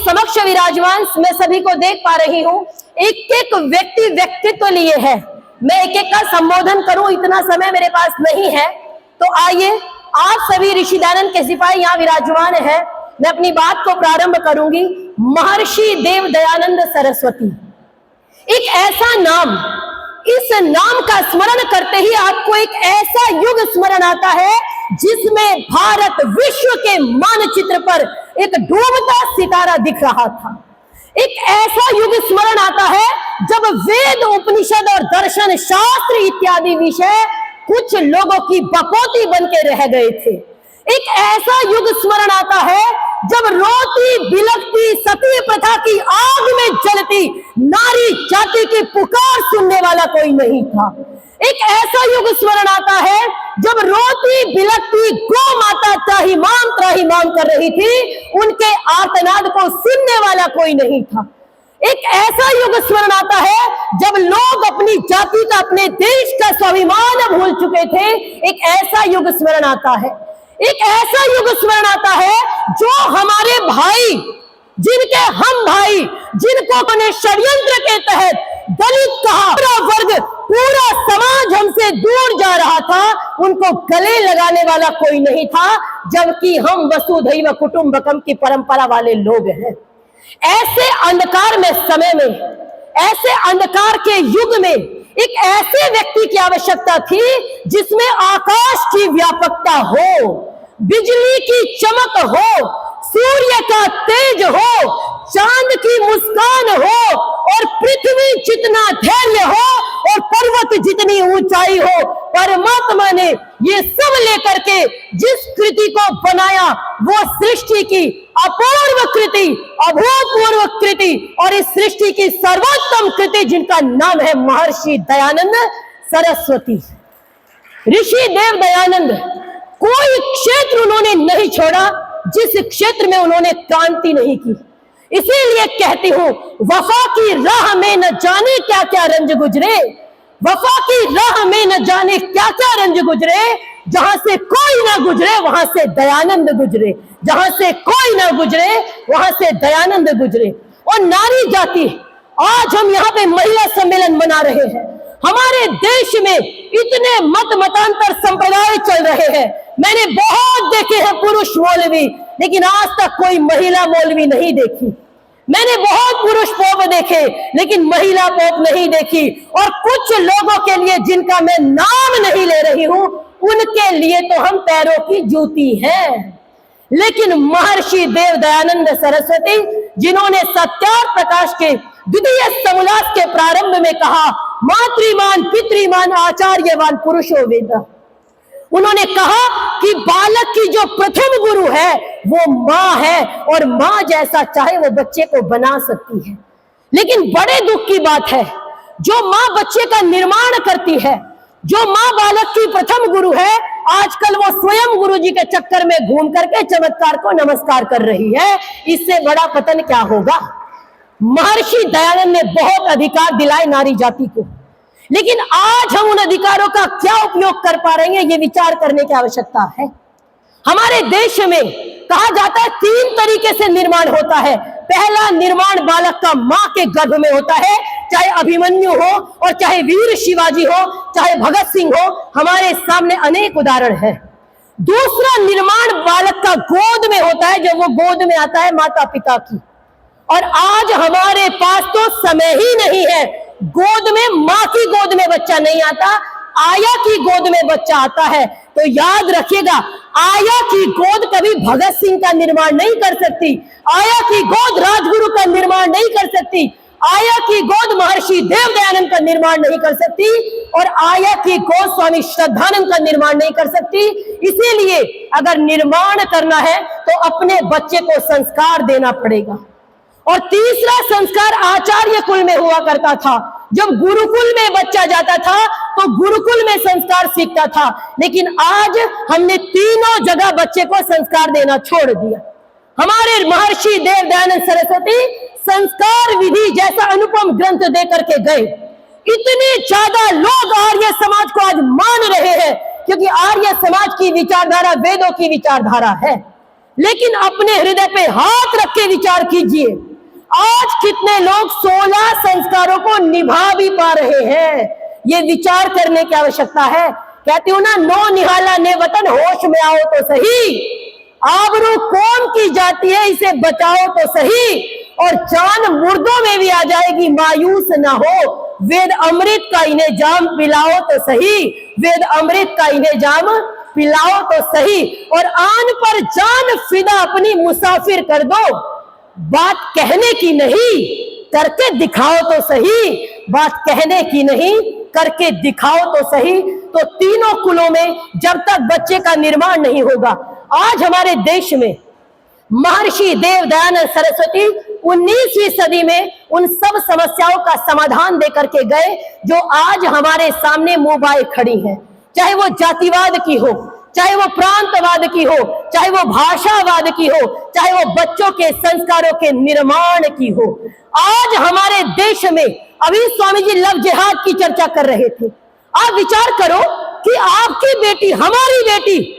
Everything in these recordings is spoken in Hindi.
समक्ष विराजमान मैं सभी को देख पा रही हूँ। एक एक व्यक्तित्व लिए है। मैं एक एक का संबोधन करूं, इतना समय मेरे पास नहीं है। तो आइए, आप सभी ऋषि दयानंद के सिपाही यहाँ विराजमान है। मैं अपनी बात को प्रारंभ करूंगी। महर्षि देव दयानंद सरस्वती, एक ऐसा नाम, इस नाम का स्मरण करते ही आपको एक ऐसा युग स्मरण आता है जिसमें भारत विश्व के मानचित्र पर एक डूबता सितारा दिख रहा था। एक ऐसा युग स्मरण आता है जब वेद, उपनिषद और दर्शन शास्त्र इत्यादि विषय कुछ लोगों की बकौती बन के रह गए थे। एक ऐसा युग स्मरण आता है जब रोती बिलखती सती प्रथा की आग में जलती नारी जाति की पुकार सुनने वाला कोई नहीं था। एक ऐसा युग स्मरण आता है जब रोती बिलखती गौ माता त्राहिमाम कर रही थी, उनके आर्तनाद को सुनने वाला कोई नहीं था। एक ऐसा युग स्मरण आता है जब लोग अपनी जाति का, अपने देश का स्वाभिमान भूल चुके थे। एक ऐसा युग स्मरण आता है, एक ऐसा युग स्मरण आता है जो हमारे भाई, जिनके हम भाई, जिनको अपने षड्यंत्र के तहत दलित कहा, पूरा वर्ग, पूरा समाज हमसे दूर जा रहा था, उनको गले लगाने वाला कोई नहीं था, जबकि हम वसुधैव कुटुंबकम की परंपरा वाले लोग हैं। ऐसे अंधकार में, समय में, ऐसे अंधकार के युग में एक ऐसे व्यक्ति की आवश्यकता थी जिसमें आकाश की व्यापकता हो, बिजली की चमक हो, सूर्य का तेज हो, चांद की मुस्कान हो और पृथ्वी जितना धैर्य हो और पर्वत जितनी ऊंचाई हो। परमात्मा ने ये सब लेकर के जिस कृति को बनाया वो सृष्टि की अपूर्व कृति, अभूतपूर्व कृति और इस सृष्टि की सर्वोत्तम कृति जिनका नाम है महर्षि दयानंद सरस्वती। ऋषि देव दयानंद कोई क्षेत्र उन्होंने नहीं छोड़ा जिस क्षेत्र में उन्होंने क्रांति नहीं की। इसीलिए कहती हूं, वफा की राह में न जाने क्या क्या रंज गुजरे, वफा की राह में न जाने क्या क्या रंज गुजरे, जहां से कोई ना गुजरे वहां से दयानंद गुजरे, जहां से कोई ना गुजरे वहां से दयानंद गुजरे। और नारी जाति, आज हम यहाँ पे महिला सम्मेलन मना रहे हैं। हमारे देश में इतने मतांतर संप्रदाय चल रहे हैं। मैंने बहुत देखे हैं पुरुष मौलवी, लेकिन आज तक कोई महिला मौलवी नहीं देखी। मैंने बहुत पुरुष पोप देखे, लेकिन महिला पोप नहीं देखी। और कुछ लोगों के लिए, जिनका मैं नाम नहीं ले रही हूं, उनके लिए तो हम पैरों की जूती हैं। लेकिन महर्षि देव दयानंद सरस्वती, जिन्होंने सत्यार्थ प्रकाश के द्वितीय समोल्लास के प्रारंभ में कहा, मातृमान पितृमान आचार्यवान पुरुषो वेद, उन्होंने कहा कि बालक की जो प्रथम गुरु है वो माँ है और माँ जैसा चाहे वो बच्चे को बना सकती है। लेकिन बड़े दुख की बात है, जो माँ बच्चे का निर्माण करती है, जो माँ बालक की प्रथम गुरु है, आजकल वो स्वयं गुरु जी के चक्कर में घूम करके चमत्कार को नमस्कार कर रही है। इससे बड़ा पतन क्या होगा। महर्षि दयानंद ने बहुत अधिकार दिलाए नारी जाति को, लेकिन आज हम उन अधिकारों का क्या उपयोग कर पा रहे हैं, ये विचार करने की आवश्यकता है। हमारे देश में कहा जाता है 3 तरीके से निर्माण होता है। पहला निर्माण बालक का मां के गर्भ में होता है, चाहे अभिमन्यु हो और चाहे वीर शिवाजी हो, चाहे भगत सिंह हो, हमारे सामने अनेक उदाहरण है। दूसरा निर्माण बालक का गोद में होता है, जब वो गोद में आता है माता पिता की। और आज हमारे पास तो समय ही नहीं है, गोद में, मां की गोद में बच्चा नहीं आता, आया की गोद में बच्चा आता है। तो याद रखिएगा, आया की गोद कभी भगत सिंह का निर्माण नहीं कर सकती, आया की गोद राजगुरु का निर्माण नहीं कर सकती, आया की गोद महर्षि देव दयानंद का निर्माण नहीं कर सकती, और आया की गोद स्वामी श्रद्धानंद का निर्माण नहीं कर सकती। इसीलिए अगर निर्माण करना है तो अपने बच्चे को संस्कार देना पड़ेगा। और तीसरा संस्कार आचार्य कुल में हुआ करता था। जब गुरुकुल में बच्चा जाता था तो गुरुकुल में संस्कार सीखता था, लेकिन आज हमने तीनों जगह बच्चे को संस्कार देना छोड़ दिया। हमारे महर्षि देव दयानंद सरस्वती संस्कार विधि जैसा अनुपम ग्रंथ दे करके गए। इतने ज्यादा लोग आर्य समाज को आज मान रहे हैं क्योंकि आर्य समाज की विचारधारा वेदों की विचारधारा है। लेकिन अपने हृदय पे हाथ रख के विचार कीजिए, आज कितने लोग 16 संस्कारों को निभा भी पा रहे हैं। ये विचार करने की आवश्यकता है। कहती हूं ना, नो निहाला ने वतन, होश में आओ तो सही। आबरू कौम की जाती है, इसे बचाओ तो सही। और जान मुर्दों में भी आ जाएगी, मायूस ना हो। वेद अमृत का इन्हें जाम पिलाओ तो सही, वेद अमृत का इन्हें जाम पिलाओ तो सही। और आन पर जान फिदा अपनी मुसाफिर कर दो, बात कहने की नहीं करके दिखाओ तो सही, बात कहने की नहीं करके दिखाओ तो सही। तो तीनों कुलों में जब तक बच्चे का निर्माण नहीं होगा, आज हमारे देश में महर्षि देव दयानंद सरस्वती 19वीं सदी में उन सब समस्याओं का समाधान देकर के गए जो आज हमारे सामने मुंह खड़ी हैं। चाहे वो जातिवाद की हो, चाहे वो प्रांतवाद की हो, चाहे वो भाषावाद की हो, चाहे वो बच्चों के संस्कारों के निर्माण की हो। आज हमारे देश में, अभी स्वामी जी लव जिहाद की चर्चा कर रहे थे। आप विचार करो कि आपकी बेटी, हमारी बेटी,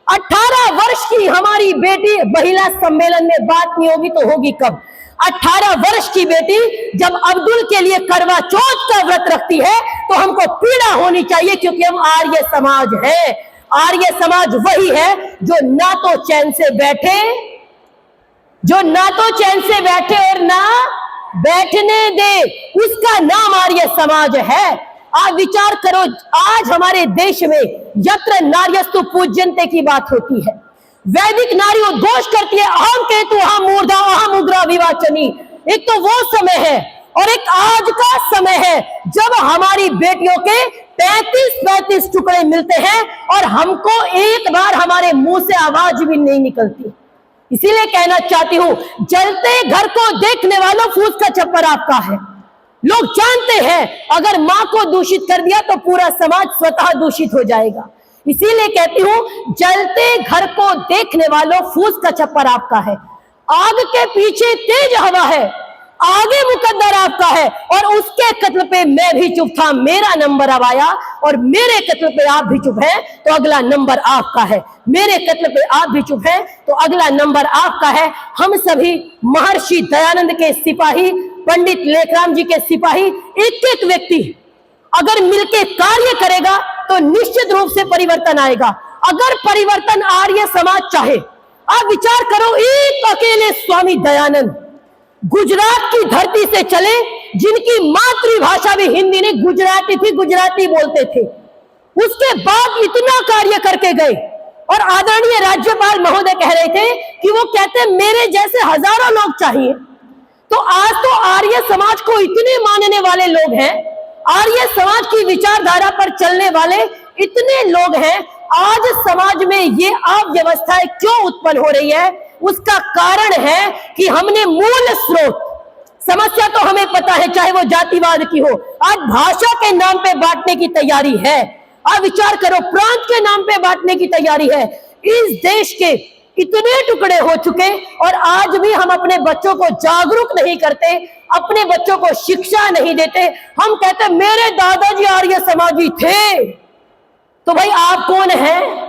18 वर्ष की हमारी बेटी, महिला सम्मेलन में बात नहीं होगी तो होगी कब? 18 वर्ष की बेटी जब अब्दुल के लिए करवा चौथ का व्रत रखती है तो हमको पीड़ा होनी चाहिए, क्योंकि हम आर्य समाज है। आर्य समाज वही है जो ना तो चैन से बैठे, जो ना तो चैन से बैठे और ना बैठने दे, उसका नाम आर्य समाज है। आप विचार करो, आज हमारे देश में यत्र नार्यस्तु पूज्यन्ते की बात होती है। वैदिक नारी उद्घोष करती है, अहम केतु अहम मूर्धा अहम उग्रा विवाचनी। एक तो वो समय है और एक आज का समय है जब हमारी बेटियों के 35-35 टुकड़े मिलते हैं और हमको एक बार हमारे मुंह से आवाज भी नहीं निकलती। इसीलिए कहना चाहती हूं, जलते घर को देखने वालों, फूस का छप्पर आपका है। लोग जानते हैं अगर मां को दूषित कर दिया तो पूरा समाज स्वतः दूषित हो जाएगा। इसीलिए कहती हूं, जलते घर को देखने वालों, फूस का छप्पर आपका है। आग के पीछे तेज हवा है, आगे मुकद्दर आपका है। और उसके कत्ल पे मैं भी चुप था, मेरा नंबर अब आया। और मेरे कत्ल पे आप भी चुप हैं तो अगला नंबर आपका है। मेरे कत्ल पे आप भी चुप हैं तो अगला नंबर आपका है। हम सभी महर्षि दयानंद के सिपाही, पंडित लेखराम जी के सिपाही, एक एक व्यक्ति अगर मिलके कार्य करेगा तो निश्चित रूप से परिवर्तन आएगा। अगर परिवर्तन आर्य समाज चाहे, आप विचार करो, एक अकेले स्वामी दयानंद गुजरात की धरती से चले, जिनकी मातृभाषा भी हिंदी नहीं गुजराती थी, गुजराती बोलते थे, उसके बाद इतना कार्य करके गए। और आदरणीय राज्यपाल महोदय कह रहे थे कि वो कहते मेरे जैसे हजारों लोग चाहिए। तो आज तो आर्य समाज को इतने मानने वाले लोग हैं, आर्य समाज की विचारधारा पर चलने वाले इतने लोग हैं। आज समाज में ये अव्यवस्थाएं क्यों उत्पन्न हो रही है? उसका कारण है कि हमने मूल स्रोत, समस्या तो हमें पता है, चाहे वो जातिवाद की हो, आज भाषा के नाम पे बांटने की तैयारी है। आप विचार करो, प्रांत के नाम पे बांटने की तैयारी है। इस देश के इतने टुकड़े हो चुके और आज भी हम अपने बच्चों को जागरूक नहीं करते, अपने बच्चों को शिक्षा नहीं देते। हम कहते मेरे दादाजी आर्य समाजी थे, तो भाई आप कौन हैं?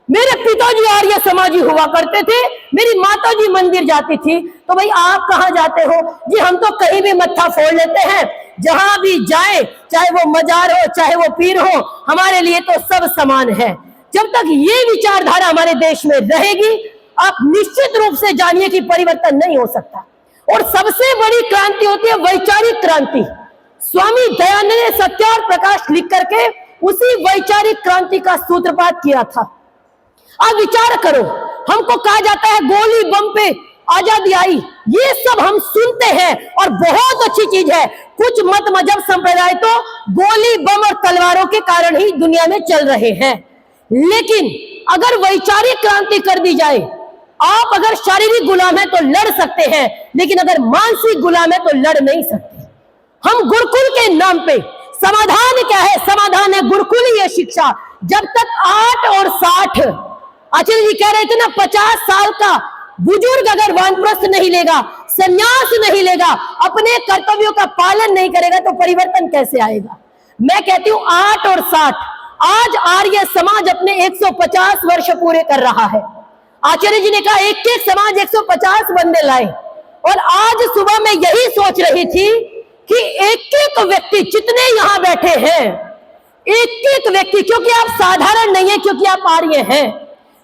मेरे पिताजी आर्य समाजी हुआ करते थे, मेरी माताजी मंदिर जाती थी, तो भाई आप कहां जाते हो? जी हम तो कहीं भी मत्था फोड़ लेते हैं, जहां भी जाए, चाहे वो मजार हो चाहे वो पीर हो, हमारे लिए तो सब समान है। जब तक ये विचारधारा हमारे देश में रहेगी, आप निश्चित रूप से जानिए कि परिवर्तन नहीं हो सकता। और सबसे बड़ी क्रांति होती है वैचारिक क्रांति। स्वामी दयानंद ने सत्य और प्रकाश लिख करके उसी वैचारिक क्रांति का सूत्रपात किया था। आप विचार करो, हमको कहा जाता है गोली बम पे आजादी आई, ये सब हम सुनते हैं और बहुत अच्छी चीज है। कुछ मत मजहब संप्रदाय तो गोली बम और तलवारों के कारण ही दुनिया में चल रहे हैं, लेकिन अगर वैचारिक क्रांति कर दी जाए, आप अगर शारीरिक गुलाम है तो लड़ सकते हैं, लेकिन अगर मानसिक गुलाम है तो लड़ नहीं सकते। हम गुरुकुल के नाम पे, समाधान क्या है? समाधान है गुरुकुलीय शिक्षा। जब तक 8 और 60, आचार्य जी कह रहे थे ना, 50 साल का बुजुर्ग अगर वानप्रस्थ नहीं लेगा, संन्यास नहीं लेगा, अपने कर्तव्यों का पालन नहीं करेगा तो परिवर्तन कैसे आएगा? मैं कहती हूं 8 और 60, आज आर्य समाज अपने 150 वर्ष पूरे कर रहा है। आचार्य जी ने कहा एक एक समाज 150 बंदे लाए। और आज सुबह मैं यही सोच रही थी कि एक एक व्यक्ति जितने यहां बैठे हैं, एक एक व्यक्ति, क्योंकि आप साधारण नहीं है, क्योंकि आप आर्य हैं,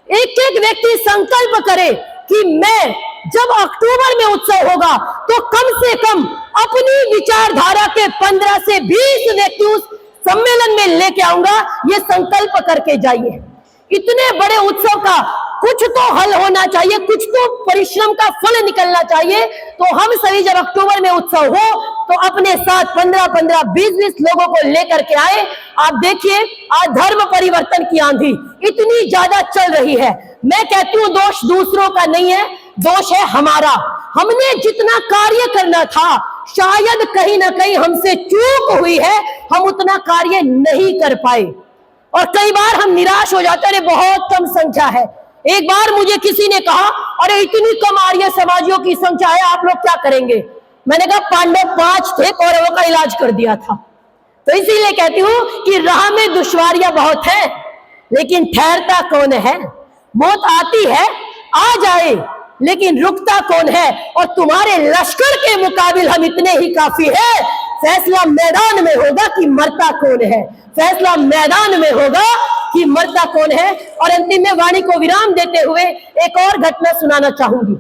एक एक व्यक्ति संकल्प करे कि मैं जब अक्टूबर में उत्सव होगा तो कम से कम अपनी विचारधारा के 15 से 20 व्यक्ति उस सम्मेलन में लेके आऊंगा। ये संकल्प करके जाइए। इतने बड़े उत्सव का कुछ तो हल होना चाहिए, कुछ तो परिश्रम का फल निकलना चाहिए। तो हम सभी जब अक्टूबर में उत्सव हो तो अपने साथ 15-15, 20-20 लोगों को लेकर के आए। आप देखिए आज धर्म परिवर्तन की आंधी इतनी ज्यादा चल रही है। मैं कहती हूँ दोष दूसरों का नहीं है, दोष है हमारा। हमने जितना कार्य करना था शायद कहीं ना कहीं हमसे चूक हुई है, हम उतना कार्य नहीं कर पाए और कई बार हम निराश हो जाते हैं, बहुत कम संख्या है। एक बार मुझे किसी ने कहा अरे इतनी कम आर्य समाजियों की संख्या है, आप लोग क्या करेंगे? मैंने कहा पांडव 5 थे, कौरवों का इलाज कर दिया था। तो इसीलिए कहती हूं कि राह में दुश्वारियां बहुत है, लेकिन ठहरता कौन है? मौत आती है, आ जाए, लेकिन रुकता कौन है? और तुम्हारे लश्कर के मुकाबिल हम इतने ही काफी है। फैसला मैदान में होगा कि मरता कौन है, फैसला मैदान में होगा कि मरता कौन है। और अंतिम में वाणी को विराम देते हुए एक और घटना सुनाना चाहूंगी।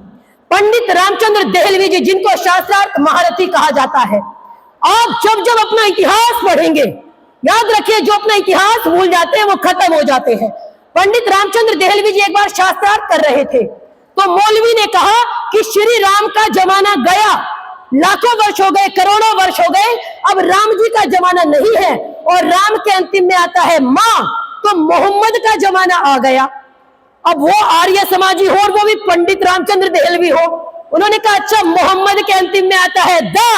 पंडित रामचंद्र देहलवी जी, जिनको शास्त्रार्थ महारथी कहा जाता है, आप जब जब अपना इतिहास पढ़ेंगे, याद रखिए जो अपना इतिहास भूल जाते हैं वो खत्म हो जाते हैं। पंडित रामचंद्र देहलवी जी एक बार शास्त्रार्थ कर रहे थे तो मौलवी ने कहा कि श्री राम का जमाना गया, लाखों वर्ष हो गए, करोड़ों वर्ष हो गए, अब राम जी का जमाना नहीं है। और राम के अंतिम में आता है मां, तो मोहम्मद का जमाना आ गया। अब वो आर्य समाजी हो और वो भी पंडित रामचंद्र देहलवी हो, उन्होंने कहा अच्छा मोहम्मद के अंतिम में आता है दा,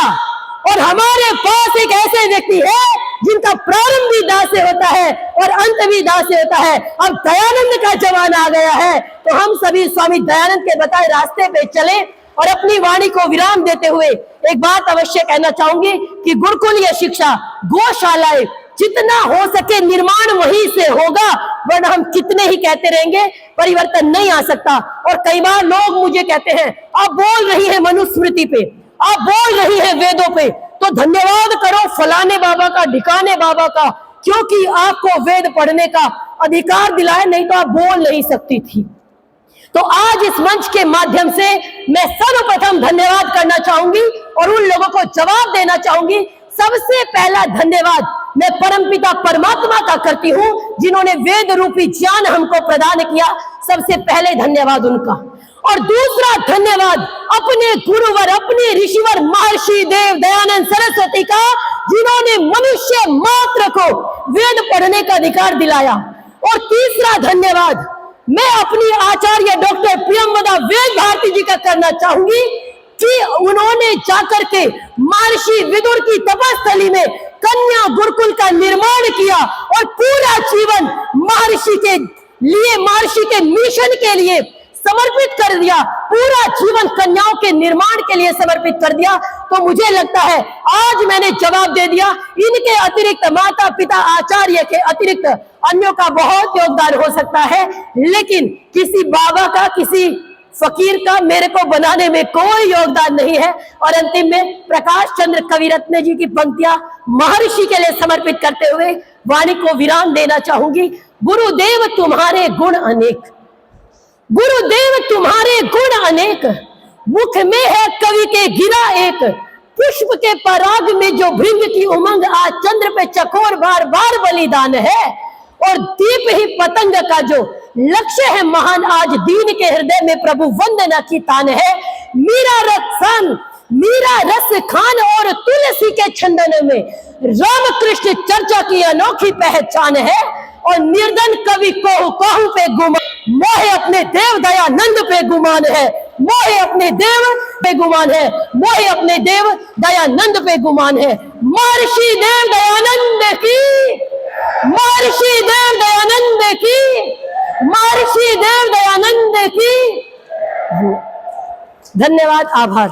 और हमारे पास एक ऐसे व्यक्ति है जिनका प्रारंभ भी दा से होता है और अंत भी दा से होता है। अब दयानंद का जमाना आ गया है, तो हम सभी स्वामी दयानंद के बताए रास्ते पे चले। और अपनी वाणी को विराम देते हुए एक बात अवश्य कहना चाहूंगी कि गुरुकुलीय शिक्षा, गौशालाएं, जितना हो सके निर्माण वहीं से होगा, वरना हम कितने ही कहते रहेंगे परिवर्तन नहीं आ सकता। और कई बार लोग मुझे कहते हैं आप बोल रही है मनुस्मृति पे, आप बोल रही है वेदों पे, तो धन्यवाद करो फलाने बाबा का, ढिकाने बाबा का, क्योंकि आपको वेद पढ़ने का अधिकार दिलाया, नहीं तो आप बोल नहीं सकती थी। तो आज इस मंच के माध्यम से मैं सर्वप्रथम धन्यवाद करना चाहूंगी और उन लोगों को जवाब देना चाहूंगी। सबसे पहला धन्यवाद मैं परमपिता परमात्मा का करती हूं, जिन्होंने वेद रूपी ज्ञान हमको प्रदान किया। सबसे पहले धन्यवाद उनका। और दूसरा धन्यवाद अपने गुरुवर, अपने ऋषिवर महर्षि देव दयानंद सरस्वती का, जिन्होंने मनुष्य मात्र को वेद पढ़ने का अधिकार दिलाया। और तीसरा धन्यवाद मैं अपनी आचार्य डॉक्टर प्रियंवदा वेद भारती जी का करना चाहूंगी कि उन्होंने जाकर के महर्षि विदुर की तपस्थली में कन्या गुरुकुल का निर्माण किया और पूरा जीवन महर्षि के लिए, महर्षि के मिशन के लिए समर्पित कर दिया, पूरा जीवन कन्याओं के निर्माण के लिए समर्पित कर दिया। तो मुझे लगता है आज मैंने जवाब दे दिया। इनके अतिरिक्त माता पिता आचार्य के अतिरिक्त अन्यों का बहुत योगदान हो सकता है, लेकिन किसी बाबा का, किसी फकीर का मेरे को बनाने में कोई योगदान नहीं है। और अंतिम में प्रकाश चंद्र कविरत्न जी की पंक्तियां महर्षि के लिए समर्पित करते हुए वाणी को विराम देना चाहूंगी। गुरुदेव तुम्हारे गुण अनेक, गुरुदेव तुम्हारे गुण अनेक, मुख में है कवि के गिरा एक, पुष्प के पराग में जो भृंग की उमंग, आज चंद्र पे चकोर बार बार बलिदान है। और दीप ही पतंग का जो लक्ष्य है महान, आज दीन के हृदय में प्रभु वंदना की तान है। मीरा रसन, मीरा रस खान और तुलसी के छंदन में रामकृष्ण चर्चा की अनोखी पहचान है। और निर्धन कवि कोहू कोहू पे गुमान, मोहे अपने देव दयानंद पे गुमान है, मोहे अपने देव पे गुमान है, मोहे अपने देव दयानंद पे गुमान है। महर्षि देव दयानंद की, महर्षि देव दयानंद की, महर्षि देव दयानंद की। धन्यवाद, आभार।